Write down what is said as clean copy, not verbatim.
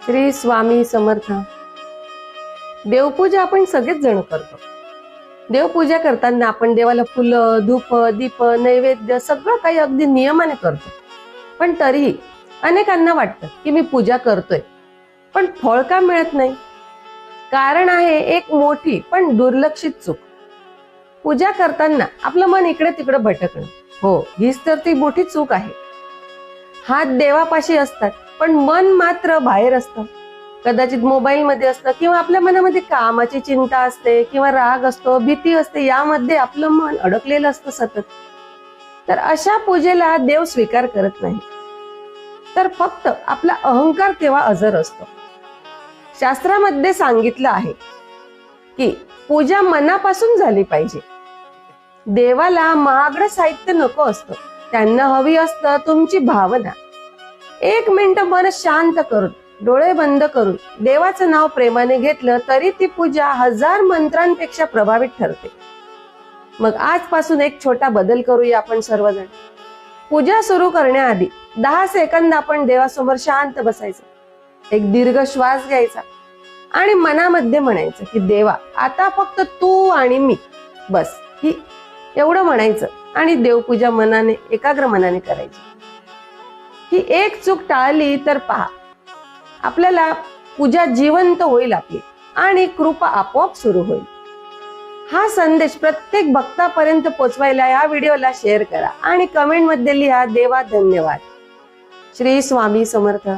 श्री स्वामी समर्थ. देवपूजा आपण सगळेच जण करतो. देवपूजा करताना आपण देवाला फुलं, धूप, दीप, नैवेद्य सगळं काही अगदी नियमाने करतो. पण तरीही अनेकांना वाटतं की मी पूजा करतोय पण फळ का मिळत नाही. कारण आहे एक मोठी पण दुर्लक्षित चूक. पूजा करताना आपलं मन इकडे तिकडे भटकणं. हो, हीच तर ती मोठी चूक आहे. हात देवापाशी असतात पण मन मात्र बाहेर असतं. कदाचित मोबाईल मध्ये असतं किंवा आपल्या मनामध्ये कामाची चिंता असते किंवा राग असतो, भीती असते, यामध्ये आपलं मन अडकलेलं असतं सतत. तर अशा पूजेला देव स्वीकार करत नाही, तर फक्त आपला अहंकार तेव्हा अजर असतो. शास्त्रामध्ये सांगितलं आहे की पूजा मनापासून झाली पाहिजे. देवाला महागडं साहित्य नको असतं, त्यांना हवी असतं तुमची भावना. 1 मिनिट मन शांत करून, डोळे बंद करून देवाचं नाव प्रेमाने घेतलं तरी ती पूजा 1000 मंत्रांपेक्षा प्रभावित ठरते. मग आजपासून एक छोटा बदल करूया आपण सर्वजण. पूजा सुरू करण्याआधी 10 सेकंद आपण देवासमोर शांत बसायचं. एक दीर्घ श्वास घ्यायचा आणि मनामध्ये म्हणायचं की देवा, आता फक्त तू आणि मी, बस ही एवढं म्हणायचं. आणि देवपूजा मनाने, एकाग्र मनाने करायची. ही एक चूक टाळली तर पहा, आपल्याला पूजा जिवंत होईल आपली आणि कृपा आपोआप सुरू होईल. हा संदेश प्रत्येक भक्तापर्यंत पोहोचवायला या व्हिडिओला शेअर करा आणि कमेंट मध्ये लिहा, देवा धन्यवाद. श्री स्वामी समर्थ.